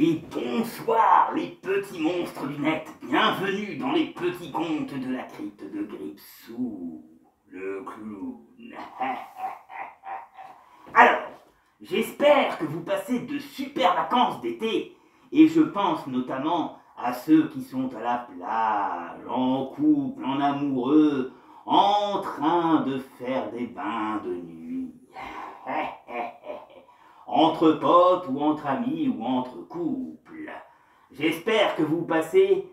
Et bonsoir les petits monstres du net, bienvenue dans les petits contes de la crypte de Gripsou, le clown. Alors, j'espère que vous passez de super vacances d'été, et je pense notamment à ceux qui sont à la plage, en couple, en amoureux, en train de faire des bains de nuit. Entre potes ou entre amis ou entre couples. J'espère que vous passez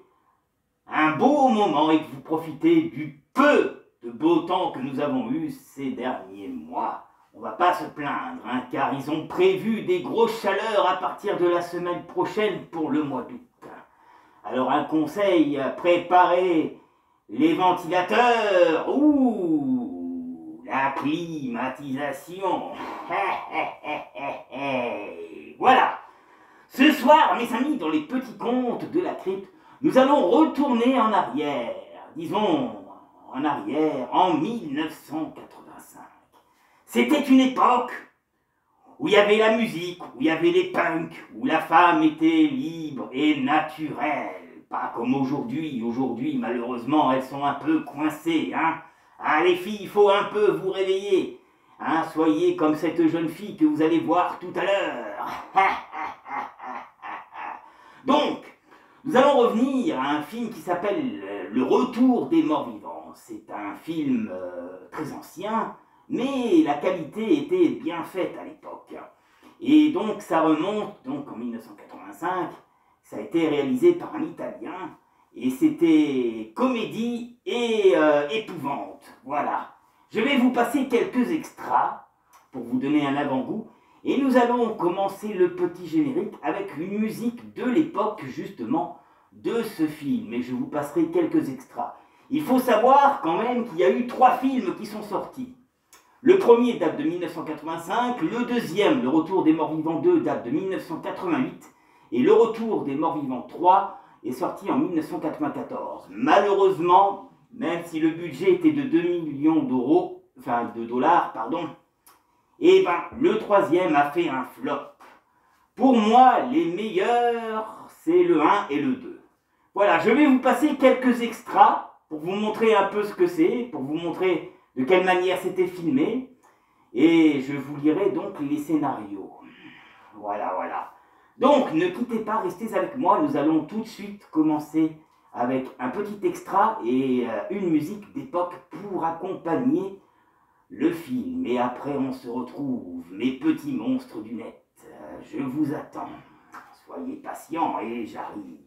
un beau moment et que vous profitez du peu de beau temps que nous avons eu ces derniers mois. On va pas se plaindre, hein, car ils ont prévu des grosses chaleurs à partir de la semaine prochaine pour le mois d'août. Alors un conseil, préparez les ventilateurs ou la climatisation. Voilà. Ce soir, mes amis, dans les petits contes de la crypte, nous allons retourner en arrière. Disons, en arrière, en 1985. C'était une époque où il y avait la musique, où il y avait les punks, où la femme était libre et naturelle. Pas comme aujourd'hui. Aujourd'hui, malheureusement, elles sont un peu coincées. Ah, les filles, il faut un peu vous réveiller. Soyez comme cette jeune fille que vous allez voir tout à l'heure. Donc, nous allons revenir à un film qui s'appelle Le Retour des Morts Vivants. C'est un film très ancien, mais la qualité était bien faite à l'époque. Et donc, ça remonte donc en 1985. Ça a été réalisé par un Italien. Et c'était comédie et épouvante. Voilà. Je vais vous passer quelques extras pour vous donner un avant-goût. Et nous allons commencer le petit générique avec une musique de l'époque justement de ce film. Et je vous passerai quelques extras. Il faut savoir quand même qu'il y a eu 3 films qui sont sortis. Le premier date de 1985, le deuxième, Le Retour des Morts Vivants 2, date de 1988. Et Le Retour des Morts Vivants 3 est sorti en 1994. Malheureusement, même si le budget était de 2 millions d'euros, enfin de dollars, pardon, et ben le troisième a fait un flop. Pour moi, les meilleurs, c'est le 1 et le 2. Voilà, je vais vous passer quelques extras pour vous montrer un peu ce que c'est, pour vous montrer de quelle manière c'était filmé, et je vous lirai donc les scénarios. Voilà. Donc, ne quittez pas, restez avec moi, nous allons tout de suite commencer avec un petit extra et une musique d'époque pour accompagner le film. Et après, on se retrouve, mes petits monstres du net. Je vous attends. Soyez patients et j'arrive.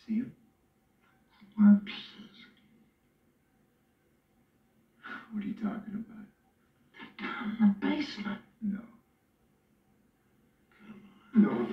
See him? What are you talking about? Down in the basement. No. No.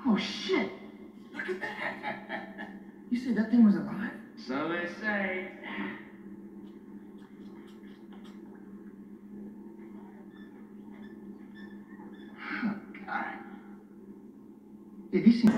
Oh shit! Look at that! You said that thing was alive? So they say. Oh god. Have you seen...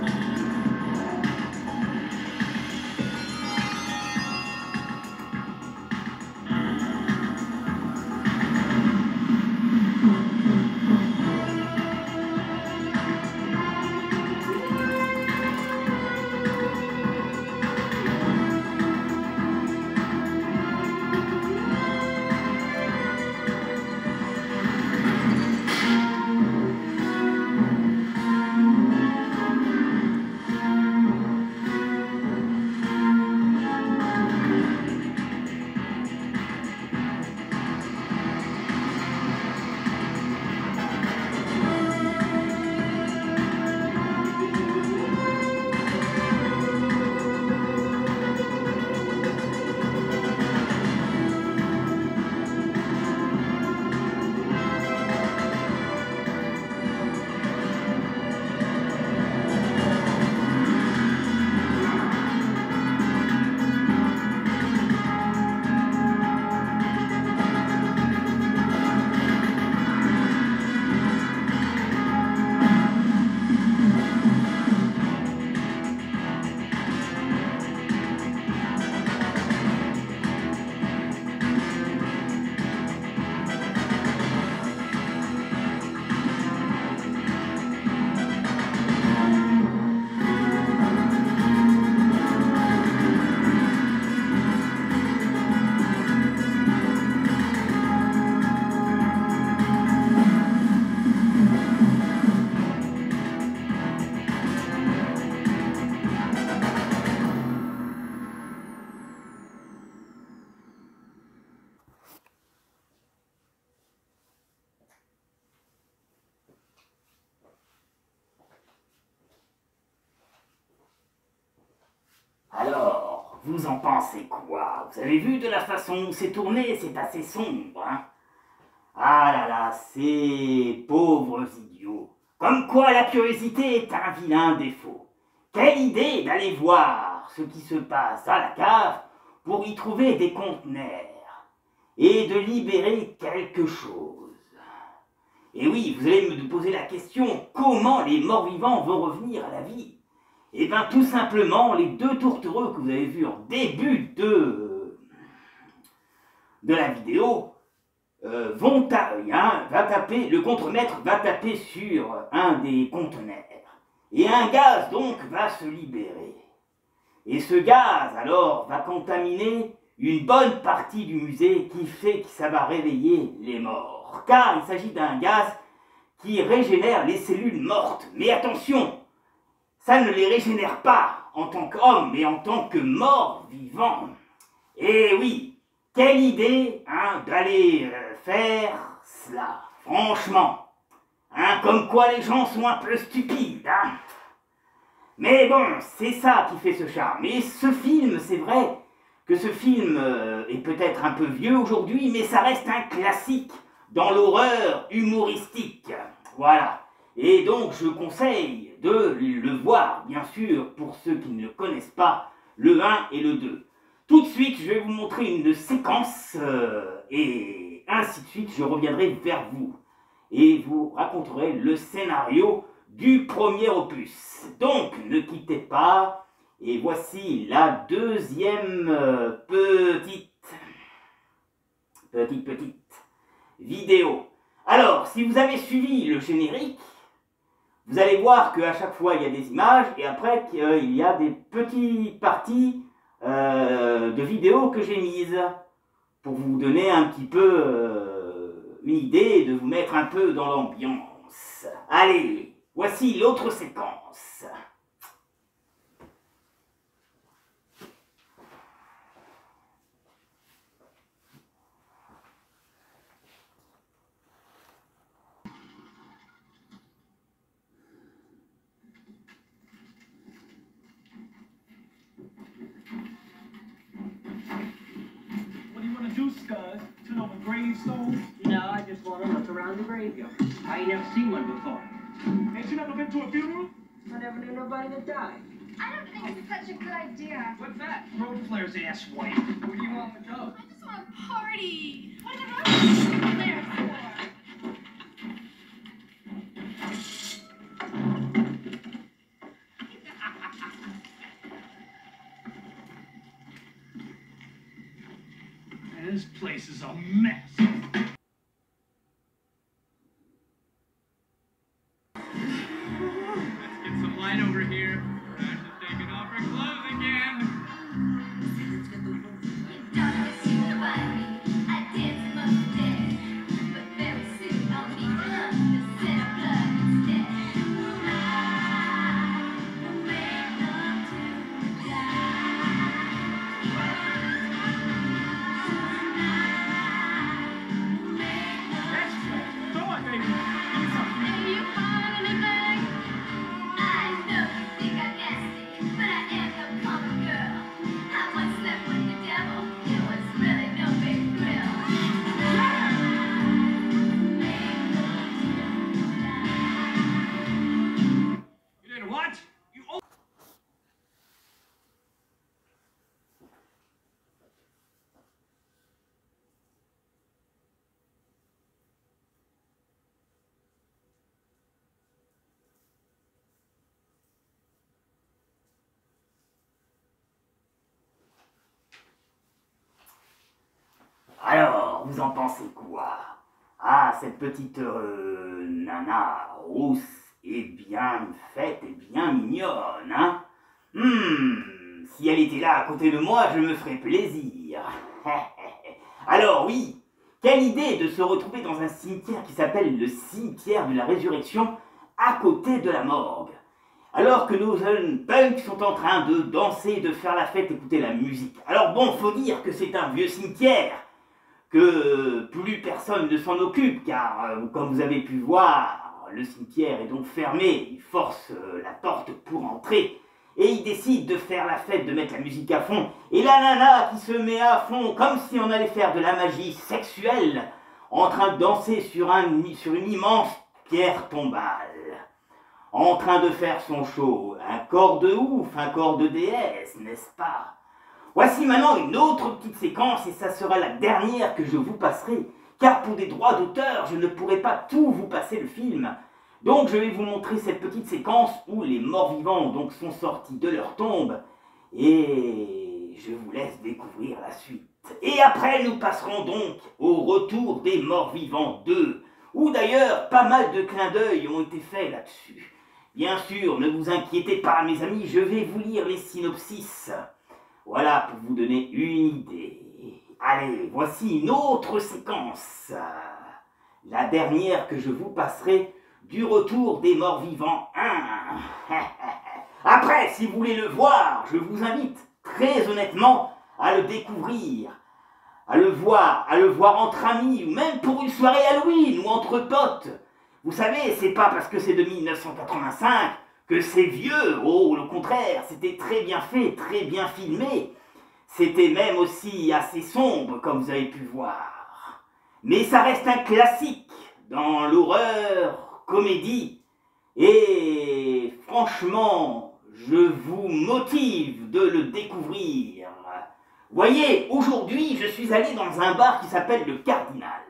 Alors, vous en pensez quoi? Vous avez vu de la façon où c'est tourné, c'est assez sombre, hein? Ah là là, ces pauvres idiots. Comme quoi la curiosité est un vilain défaut. Quelle idée d'aller voir ce qui se passe à la cave pour y trouver des conteneurs et de libérer quelque chose. Et oui, vous allez me poser la question, comment les morts-vivants vont revenir à la vie? Eh bien, tout simplement, les deux tourtereux que vous avez vus en début de la vidéo le contremaître va taper sur un des conteneurs. Et un gaz, donc, va se libérer. Et ce gaz, alors, va contaminer une bonne partie du musée qui fait que ça va réveiller les morts. Car il s'agit d'un gaz qui régénère les cellules mortes. Mais attention, ça ne les régénère pas en tant qu'homme, mais en tant que mort vivant. Et oui, quelle idée d'aller faire cela, franchement. Comme quoi les gens sont un peu stupides. Mais bon, c'est ça qui fait ce charme. Et ce film, c'est vrai que ce film est peut-être un peu vieux aujourd'hui, mais ça reste un classique dans l'horreur humoristique. Voilà. Et donc, je conseille de le voir, bien sûr, pour ceux qui ne le connaissent pas, le 1 et le 2. Tout de suite, je vais vous montrer une séquence et ainsi de suite, je reviendrai vers vous. Et vous raconterez le scénario du premier opus. Donc, ne quittez pas. Et voici la deuxième petite vidéo. Alors, si vous avez suivi le générique, vous allez voir qu'à chaque fois, il y a des images et après, il y a des petites parties de vidéos que j'ai mises pour vous donner un petit peu une idée et de vous mettre un peu dans l'ambiance. Allez, voici l'autre séquence. What do you want to do, Scud? Turn over gravestones? No, I just want to look around the graveyard. I ain't never seen one before. Ain't you never been to a funeral? I never knew nobody that died. I don't think it's such a good idea. What's that? Road flare's ass white. Where do you want to go? I just want to party. What am I there for? This place is a mess. Let's get some light over here. Ash is taking off her clothes again. You don't miss you nobody. I did some of the day. But very soon I'll need to hunt the center blood instead. I will wake up to That's right. Go on, baby. Give me something. Maybe you find anything? I know you think I'm nasty, but I am no common girl. I once slept with the devil. It was really no big thrill. You did what? You Alors, vous en pensez quoi? Ah, cette petite nana rousse est bien faite et bien mignonne, hein? Si elle était là à côté de moi, je me ferais plaisir. Alors oui, quelle idée de se retrouver dans un cimetière qui s'appelle le cimetière de la résurrection, à côté de la morgue. Alors que nos jeunes punks sont en train de danser, de faire la fête, écouter la musique. Alors bon, faut dire que c'est un vieux cimetière, que plus personne ne s'en occupe, car comme vous avez pu voir, le cimetière est donc fermé, il force la porte pour entrer, et il décide de faire la fête, de mettre la musique à fond, et la nana qui se met à fond, comme si on allait faire de la magie sexuelle, en train de danser sur une immense pierre tombale, en train de faire son show, un corps de ouf, un corps de déesse, n'est-ce pas? Voici maintenant une autre petite séquence, et ça sera la dernière que je vous passerai, car pour des droits d'auteur, je ne pourrais pas tout vous passer le film. Donc je vais vous montrer cette petite séquence où les morts-vivants donc sont sortis de leur tombe, et je vous laisse découvrir la suite. Et après, nous passerons donc au retour des morts-vivants 2, où d'ailleurs pas mal de clins d'œil ont été faits là-dessus. Bien sûr, ne vous inquiétez pas mes amis, je vais vous lire les synopsis. Voilà pour vous donner une idée. Allez, voici une autre séquence. La dernière que je vous passerai du retour des morts-vivants 1. Après, si vous voulez le voir, je vous invite très honnêtement à le découvrir, à le voir entre amis, ou même pour une soirée Halloween, ou entre potes. Vous savez, c'est pas parce que c'est de 1985 que c'est vieux, oh, au contraire, c'était très bien fait, très bien filmé. C'était même aussi assez sombre, comme vous avez pu voir. Mais ça reste un classique dans l'horreur, comédie, et franchement, je vous motive de le découvrir. Voyez, aujourd'hui, je suis allé dans un bar qui s'appelle le Cardinal.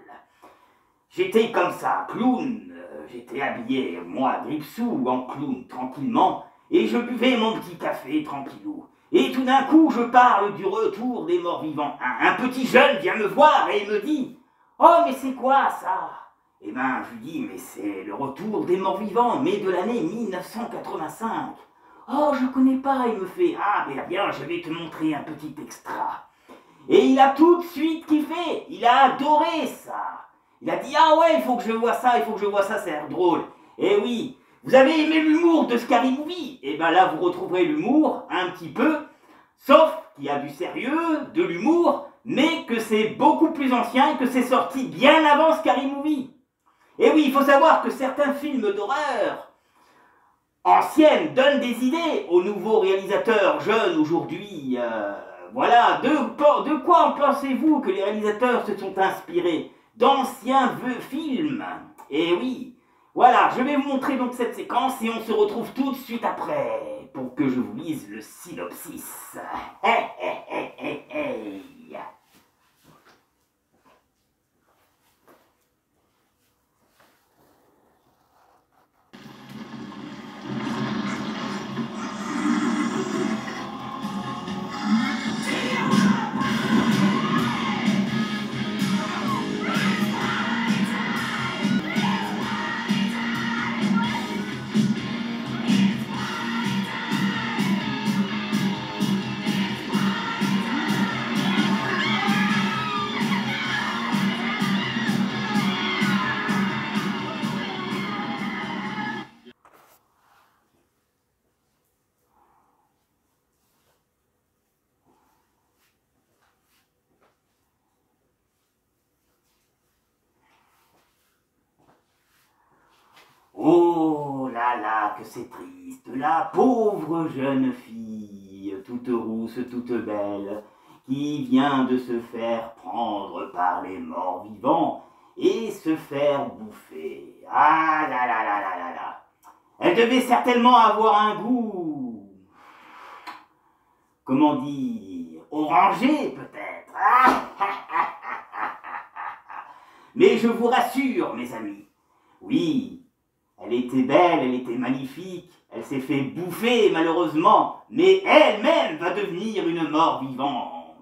J'étais comme ça, clown, j'étais habillé, moi, Gripsou, en clown, tranquillement, et je buvais mon petit café, tranquillou. Et tout d'un coup, je parle du retour des morts-vivants. Un petit jeune vient me voir et me dit « Oh, mais c'est quoi ça ?» Eh ben, je lui dis « Mais c'est le retour des morts-vivants, mais de l'année 1985. » « Oh, je connais pas. » Il me fait « Ah, mais bien, je vais te montrer un petit extra. » Et il a tout de suite kiffé. Il a adoré ça. Il a dit « Ah ouais, il faut que je vois ça, ça a l'air drôle. » Eh oui, vous avez aimé l'humour de Scary Movie? Eh ben là, vous retrouverez l'humour un petit peu, sauf qu'il y a du sérieux, de l'humour, mais que c'est beaucoup plus ancien et que c'est sorti bien avant Scary Movie. Et oui, il faut savoir que certains films d'horreur anciennes donnent des idées aux nouveaux réalisateurs jeunes aujourd'hui. Voilà, de quoi en pensez-vous que les réalisateurs se sont inspirés? D'anciens films. Et oui, voilà, je vais vous montrer donc cette séquence et on se retrouve tout de suite après pour que je vous lise le synopsis. Oh là là, que c'est triste, la pauvre jeune fille, toute rousse, toute belle, qui vient de se faire prendre par les morts vivants et se faire bouffer. Ah là là là là là là. Elle devait certainement avoir un goût, comment dire, orangé peut-être. Mais je vous rassure, mes amis, oui, elle était belle, elle était magnifique, elle s'est fait bouffer malheureusement, mais elle-même va devenir une mort vivante.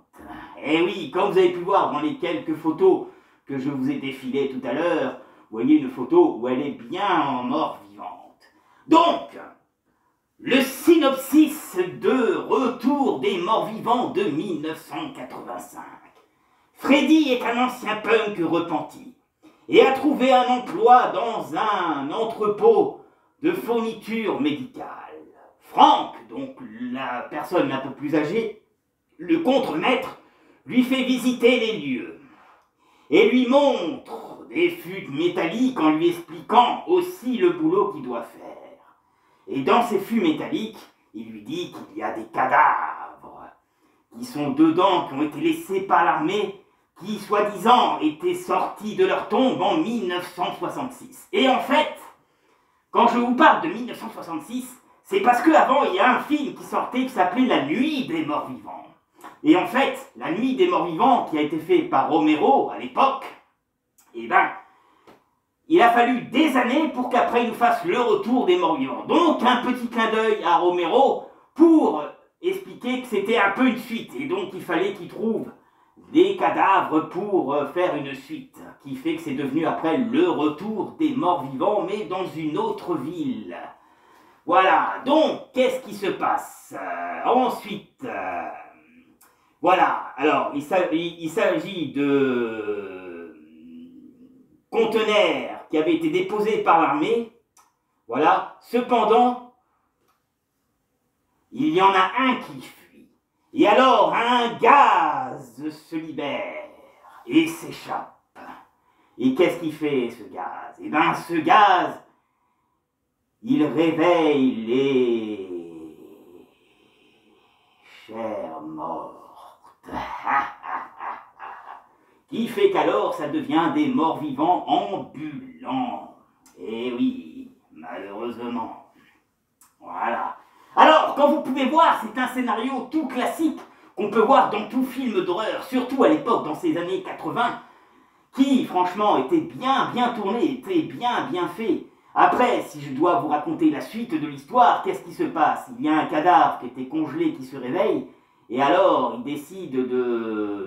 Et oui, comme vous avez pu voir dans les quelques photos que je vous ai défilées tout à l'heure, vous voyez une photo où elle est bien en mort vivante. Donc, le synopsis de Retour des morts vivants de 1985. Freddy est un ancien punk repenti et a trouvé un emploi dans un entrepôt de fournitures médicales. Frank, donc la personne un peu plus âgée, le contremaître, lui fait visiter les lieux et lui montre des fûts métalliques en lui expliquant aussi le boulot qu'il doit faire. Et dans ces fûts métalliques, il lui dit qu'il y a des cadavres qui sont dedans, qui ont été laissés par l'armée, qui, soi-disant, étaient sortis de leur tombe en 1966. Et en fait, quand je vous parle de 1966, c'est parce qu'avant, il y a un film qui sortait qui s'appelait La Nuit des Morts Vivants. Et en fait, La Nuit des Morts Vivants, qui a été fait par Romero à l'époque, eh ben, il a fallu des années pour qu'après il nous fasse le retour des morts vivants. Donc un petit clin d'œil à Romero pour expliquer que c'était un peu une suite. Et donc il fallait qu'il trouve des cadavres pour faire une suite. Qui fait que c'est devenu après le retour des morts vivants, mais dans une autre ville. Voilà, donc qu'est-ce qui se passe ensuite? Voilà, alors il s'agit de conteneurs qui avaient été déposés par l'armée. Voilà, cependant, il y en a un qui fuit. Et alors un gaz se libère et s'échappe. Et qu'est-ce qu'il fait ce gaz? Eh bien ce gaz, il réveille les chairs mortes. Qui fait qu'alors ça devient des morts vivants ambulants. Eh oui, malheureusement. Voilà. Alors, quand vous pouvez voir, c'est un scénario tout classique qu'on peut voir dans tout film d'horreur, surtout à l'époque, dans ces années 80, qui, franchement, était bien tourné, était bien fait. Après, si je dois vous raconter la suite de l'histoire, qu'est-ce qui se passe? Il y a un cadavre qui était congelé, qui se réveille, et alors il décide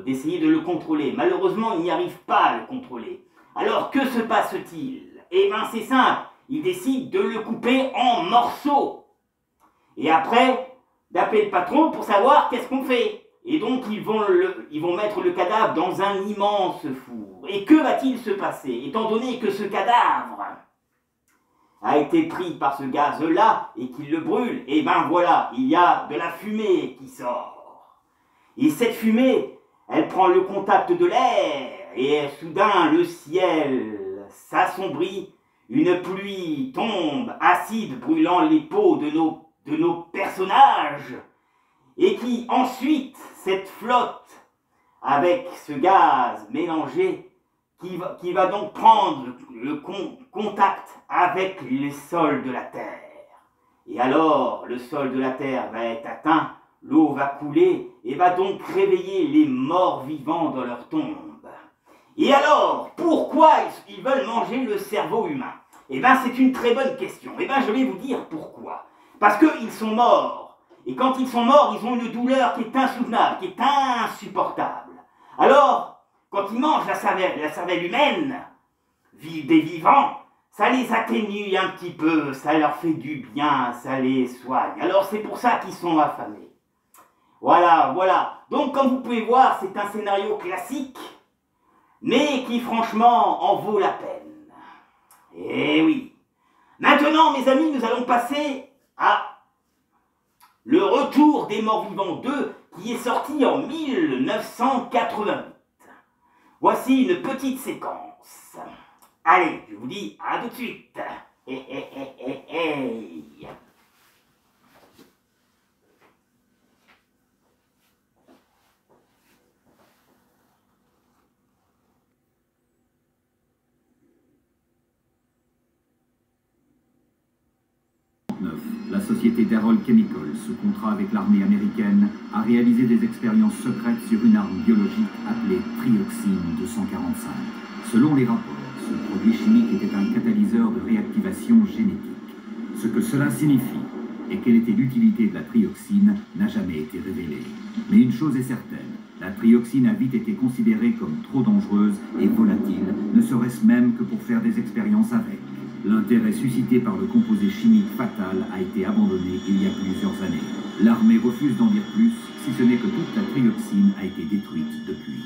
d'essayer de le contrôler. Malheureusement, il n'y arrive pas à le contrôler. Alors, que se passe-t-il? Eh bien, c'est simple, il décide de le couper en morceaux. Et après, d'appeler le patron pour savoir qu'est-ce qu'on fait. Et donc, ils vont mettre le cadavre dans un immense four. Et que va-t-il se passer? Étant donné que ce cadavre a été pris par ce gaz-là et qu'il le brûle, et ben voilà, il y a de la fumée qui sort. Et cette fumée, elle prend le contact de l'air, et soudain, le ciel s'assombrit, une pluie tombe, acide, brûlant les peaux de nos personnages, et qui ensuite, cette flotte, avec ce gaz mélangé, qui va donc prendre le contact avec le sol de la terre. Et alors, le sol de la terre va être atteint, l'eau va couler, et va donc réveiller les morts vivants dans leur tombe. Et alors, pourquoi ils veulent manger le cerveau humain? Eh bien, c'est une très bonne question. Eh bien, je vais vous dire pourquoi. Parce qu'ils sont morts. Et quand ils sont morts, ils ont une douleur qui est insoutenable, qui est insupportable. Alors, quand ils mangent la cervelle humaine, des vivants, ça les atténue un petit peu, ça leur fait du bien, ça les soigne. Alors, c'est pour ça qu'ils sont affamés. Voilà. Donc, comme vous pouvez voir, c'est un scénario classique, mais qui, franchement, en vaut la peine. Eh oui. Maintenant, mes amis, nous allons passer à Le Retour des Morts Vivants 2, qui est sorti en 1988. Voici une petite séquence. Allez, je vous dis à tout de suite. La société Darrell Chemicals, sous contrat avec l'armée américaine, a réalisé des expériences secrètes sur une arme biologique appelée trioxine 245. Selon les rapports, ce produit chimique était un catalyseur de réactivation génétique. Ce que cela signifie et quelle était l'utilité de la trioxine n'a jamais été révélé. Mais une chose est certaine, la trioxine a vite été considérée comme trop dangereuse et volatile, ne serait-ce même que pour faire des expériences avec. L'intérêt suscité par le composé chimique fatal a été abandonné il y a plusieurs années. L'armée refuse d'en dire plus, si ce n'est que toute la trioxine a été détruite depuis.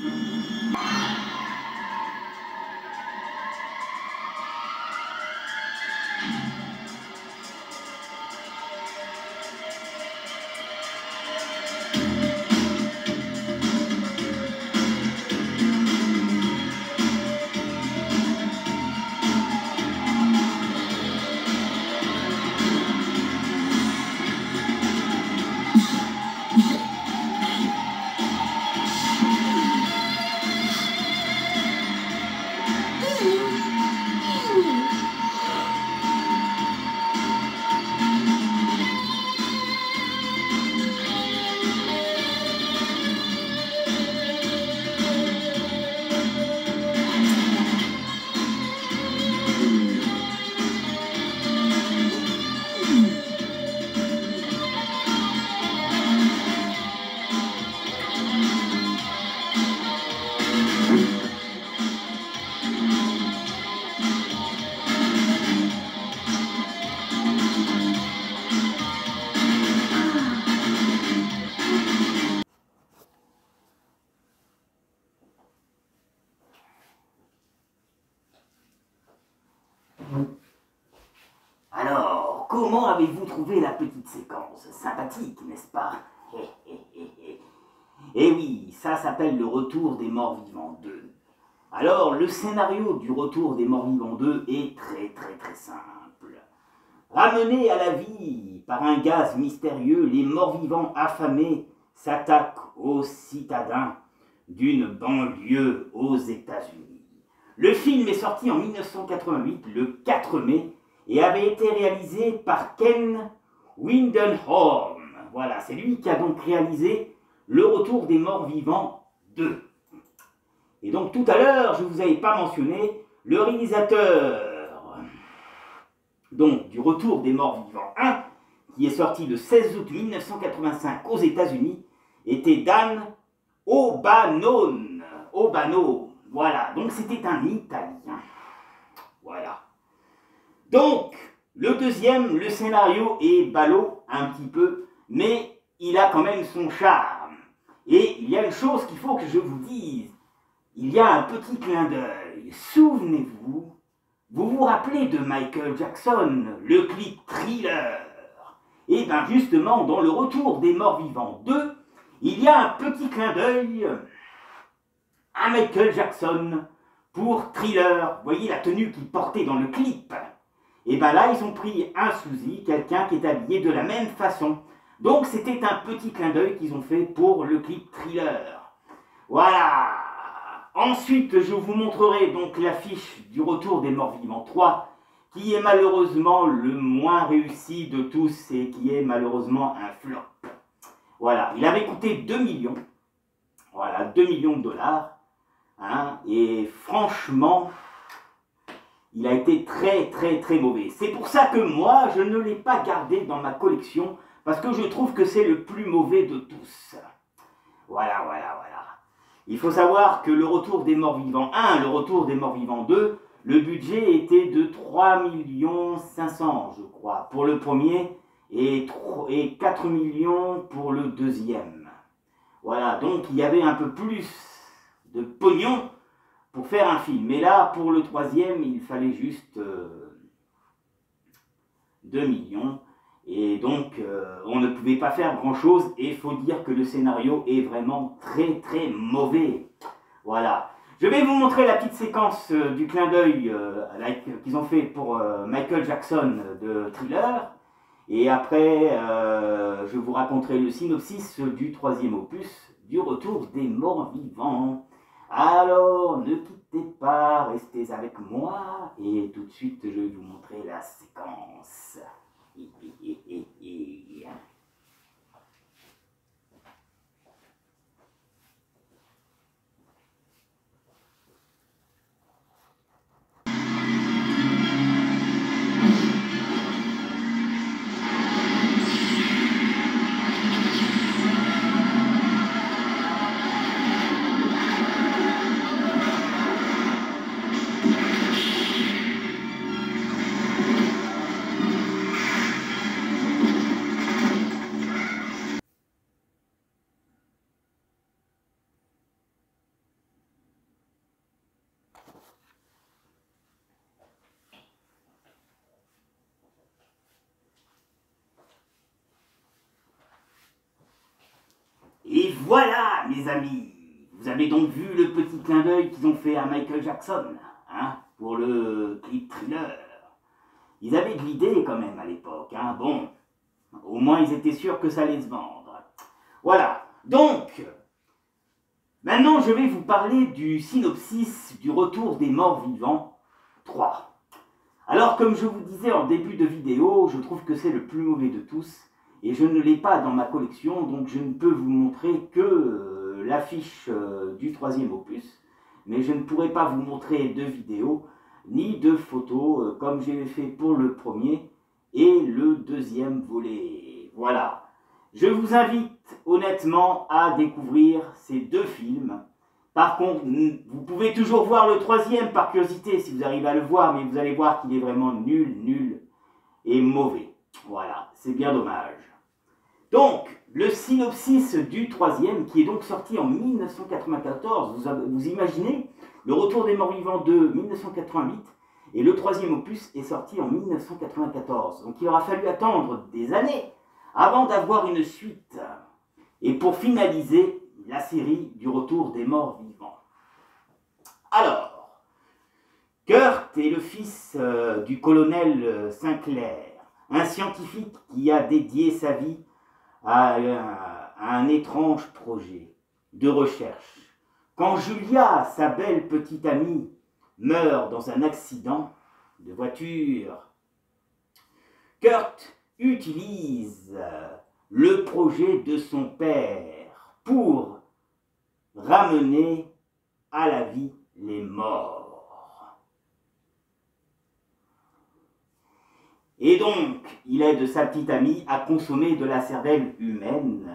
comment avez-vous trouvé la petite séquence? Sympathique, n'est-ce pas? Eh oui, ça s'appelle le Retour des Morts Vivants 2. Alors, le scénario du Retour des Morts Vivants 2 est très simple. Ramenés à la vie par un gaz mystérieux, les morts-vivants affamés s'attaquent aux citadins d'une banlieue aux États-Unis. Le film est sorti en 1988, le 4 mai, et avait été réalisé par Ken Windenholm. Voilà, c'est lui qui a donc réalisé Le Retour des Morts Vivants 2. Et donc tout à l'heure, je ne vous avais pas mentionné, le réalisateur donc du Retour des Morts Vivants 1, qui est sorti le 16 août 1985 aux États-Unis, était Dan O'Bannon. Voilà, donc c'était un Italien. Voilà. Donc, le deuxième, le scénario est ballot un petit peu, mais il a quand même son charme. Et il y a une chose qu'il faut que je vous dise. Il y a un petit clin d'œil. Souvenez-vous, vous vous rappelez de Michael Jackson, le clip Thriller? Et bien justement, dans Le Retour des Morts Vivants 2, il y a un petit clin d'œil à Michael Jackson pour Thriller. Vous voyez la tenue qu'il portait dans le clip? Et bien là, ils ont pris un souci, quelqu'un qui est habillé de la même façon. Donc c'était un petit clin d'œil qu'ils ont fait pour le clip Thriller. Voilà. Ensuite, je vous montrerai donc l'affiche du Retour des Morts Vivants 3, qui est malheureusement le moins réussi de tous et qui est malheureusement un flop. Voilà, il avait coûté 2 millions. Voilà, 2 millions de dollars. Hein, et franchement, il a été très mauvais. C'est pour ça que moi, je ne l'ai pas gardé dans ma collection, parce que je trouve que c'est le plus mauvais de tous. Voilà. Il faut savoir que le Retour des Morts Vivants 1, le Retour des Morts Vivants 2, le budget était de 3 500 000, je crois, pour le premier, et 4 millions pour le deuxième. Voilà, donc il y avait un peu plus de pognon pour faire un film. Mais là, pour le troisième, il fallait juste 2 millions. Et donc, on ne pouvait pas faire grand-chose. Et il faut dire que le scénario est vraiment très mauvais. Voilà. Je vais vous montrer la petite séquence du clin d'œil qu'ils ont fait pour Michael Jackson de Thriller. Et après, je vous raconterai le synopsis du troisième opus du Retour des Morts Vivants. Alors, ne quittez pas, restez avec moi. Et tout de suite, je vais vous montrer la séquence. Et voilà, mes amis, vous avez donc vu le petit clin d'œil qu'ils ont fait à Michael Jackson, hein, pour le clip Thriller. Ils avaient de l'idée quand même à l'époque, hein, bon, au moins ils étaient sûrs que ça allait se vendre. Voilà, donc, maintenant je vais vous parler du synopsis du Retour des Morts Vivants 3. Alors, comme je vous disais en début de vidéo, je trouve que c'est le plus mauvais de tous. Et je ne l'ai pas dans ma collection, donc je ne peux vous montrer que l'affiche du troisième opus. Mais je ne pourrai pas vous montrer de vidéos, ni de photos, comme j'ai fait pour le premier et le deuxième volet. Voilà. Je vous invite honnêtement à découvrir ces deux films. Par contre, vous pouvez toujours voir le troisième par curiosité si vous arrivez à le voir, mais vous allez voir qu'il est vraiment nul et mauvais. Voilà, c'est bien dommage. Donc, le synopsis du troisième, qui est donc sorti en 1994, vous imaginez, Le Retour des Morts Vivants 2, 1988, Et le troisième opus est sorti en 1994. Donc il aura fallu attendre des années avant d'avoir une suite. Et pour finaliser la série du Retour des morts vivants. Alors, Kurt est le fils du colonel Sinclair, un scientifique qui a dédié sa vie à un étrange projet de recherche. Quand Julia, sa belle petite amie, meurt dans un accident de voiture, Kurt utilise le projet de son père pour ramener à la vie les morts. Et donc, il aide sa petite amie à consommer de la cervelle humaine,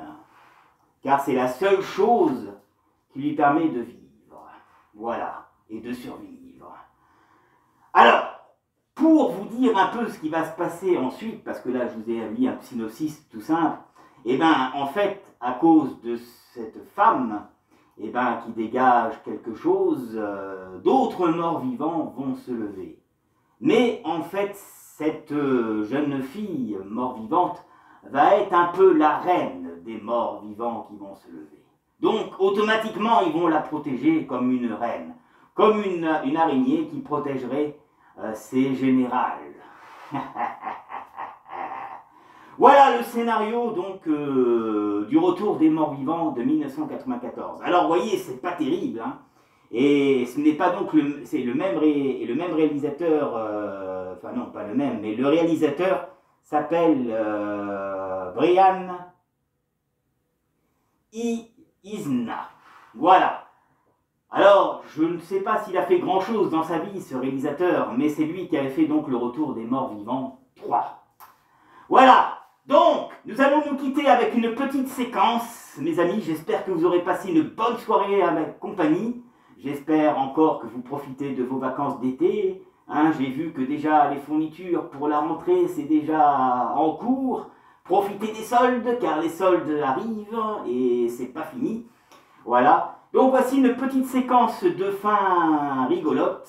car c'est la seule chose qui lui permet de vivre, voilà, et de survivre. Alors, pour vous dire un peu ce qui va se passer ensuite, parce que là je vous ai mis un synopsis tout simple, et bien en fait, à cause de cette femme, et ben qui dégage quelque chose, d'autres morts vivants vont se lever. Mais en fait, cette jeune fille mort-vivante va être un peu la reine des morts vivants qui vont se lever. Donc automatiquement, ils vont la protéger comme une reine, comme une araignée qui protégerait ses générales. Voilà le scénario donc du Retour des morts vivants de 1994. Alors vous voyez, c'est pas terrible, hein. Et ce n'est pas donc c'est le même réalisateur, enfin non pas le même, mais le réalisateur s'appelle Brian Yuzna. Voilà. Alors, je ne sais pas s'il a fait grand chose dans sa vie, ce réalisateur, mais c'est lui qui avait fait donc le Retour des morts vivants 3. Voilà. Donc, nous allons nous quitter avec une petite séquence. Mes amis, j'espère que vous aurez passé une bonne soirée à ma compagnie. J'espère encore que vous profitez de vos vacances d'été. Hein, j'ai vu que déjà les fournitures pour la rentrée, c'est déjà en cours. Profitez des soldes, car les soldes arrivent et c'est pas fini. Voilà. Donc voici une petite séquence de fin rigolote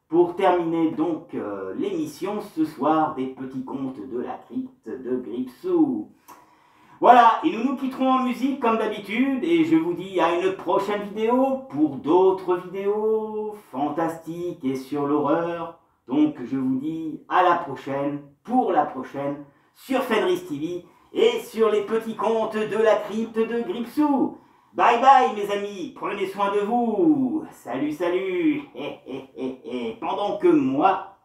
pour terminer donc l'émission ce soir des petits contes de la crypte de Gripsou. Voilà, et nous nous quitterons en musique comme d'habitude et je vous dis à une prochaine vidéo pour d'autres vidéos fantastiques et sur l'horreur. Donc je vous dis à la prochaine, pour la prochaine, sur Fenris TV et sur les petits contes de la crypte de Gripsou. Bye bye mes amis, prenez soin de vous. Salut, salut. Pendant que moi,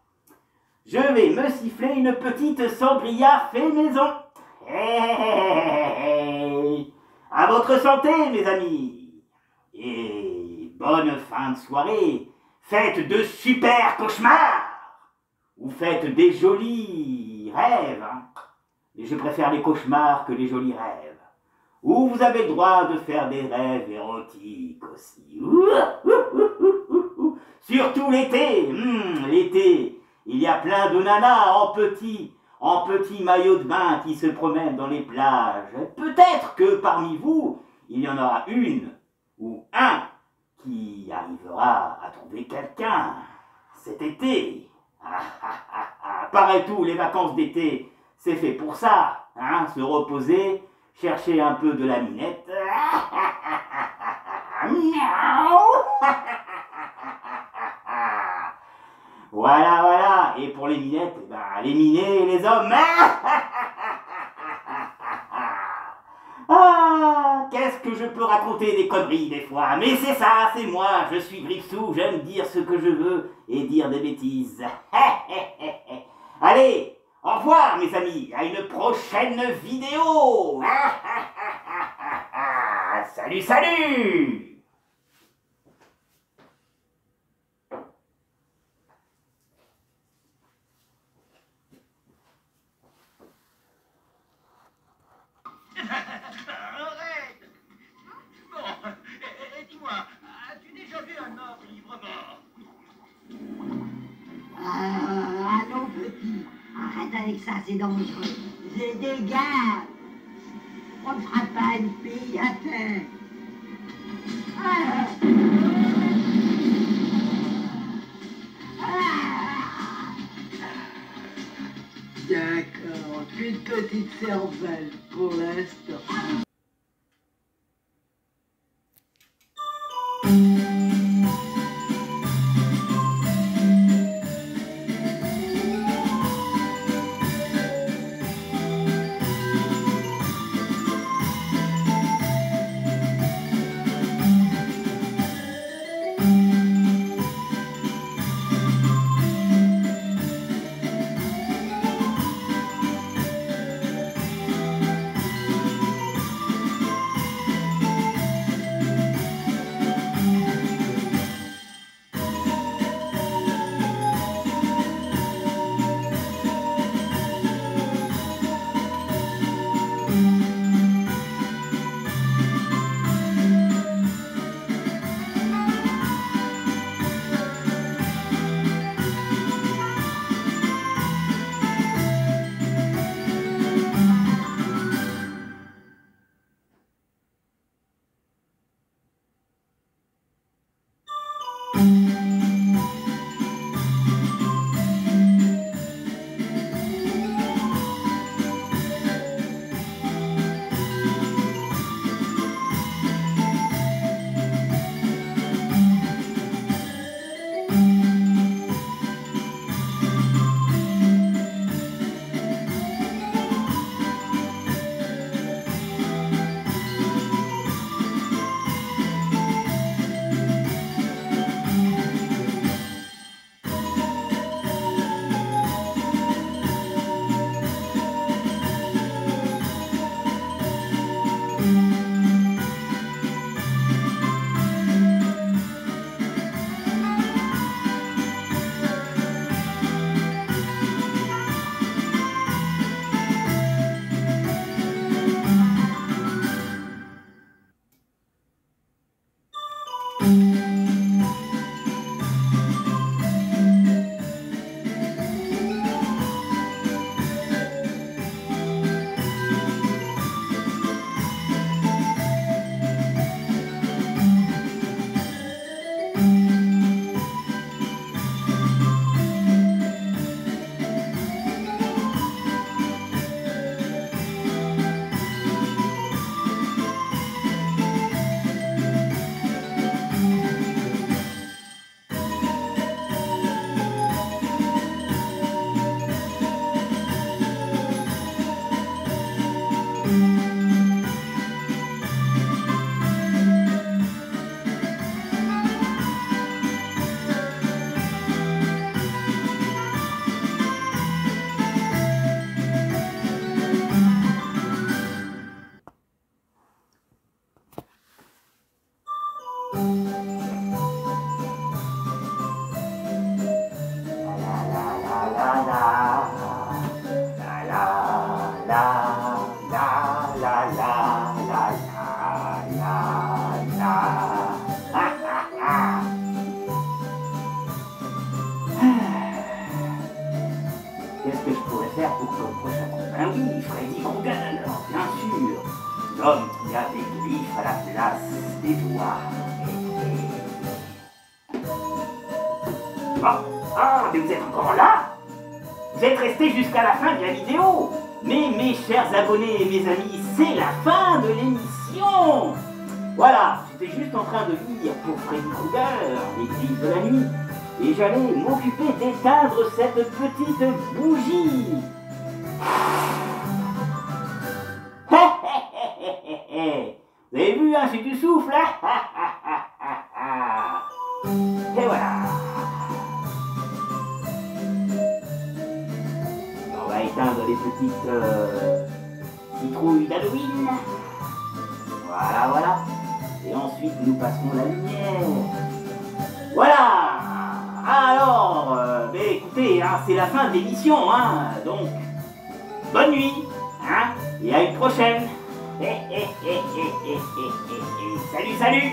je vais me siffler une petite sangria fait maison. À votre santé mes amis. Et bonne fin de soirée. Faites de super cauchemars. Ou faites des jolis rêves. Hein. Et je préfère les cauchemars que les jolis rêves. Ou vous avez le droit de faire des rêves érotiques aussi. Surtout l'été. L'été, il y a plein de nanas en petit maillot de bain qui se promènent dans les plages. Peut-être que parmi vous, il y en aura une ou un qui arrivera à trouver quelqu'un cet été. Paraît tout, les vacances d'été, c'est fait pour ça. Hein, se reposer, chercher un peu de la minette. Voilà, voilà. Et pour les minettes, ben, les minets et les hommes. Ah, qu'est-ce que je peux raconter des conneries des fois. Mais c'est ça, c'est moi. Je suis Gripsou, j'aime dire ce que je veux et dire des bêtises. Allez, au revoir mes amis, à une prochaine vidéo. Salut, salut. Arrête! Bon, dis-moi, as-tu déjà vu un mort vivre mort? Allons petit, arrête avec ça, c'est dangereux. J'ai des gars. On ne fera pas une fille à terre. Ah. Ah. petite cervelle pour l'instant. Qu'est-ce que je pourrais faire pour ton prochain coup? Ben oui, Freddy Krueger, bien sûr. L'homme qui a des griffes à la place des doigts. Oh, ah, mais vous êtes encore là? Vous êtes restés jusqu'à la fin de la vidéo. Mais mes chers abonnés et mes amis, c'est la fin de l'émission. Voilà, j'étais juste en train de lire pour Freddy Krueger, les griffes de la nuit. Et j'allais m'occuper d'éteindre cette petite bougie. Vous avez vu, hein, si tu souffles, et voilà. On va éteindre les petites citrouilles d'Halloween. Voilà, voilà. Et ensuite, nous passerons la lumière. Voilà. Alors, écoutez, hein, c'est la fin de l'émission, hein, donc, bonne nuit, hein, et à une prochaine. Salut, salut.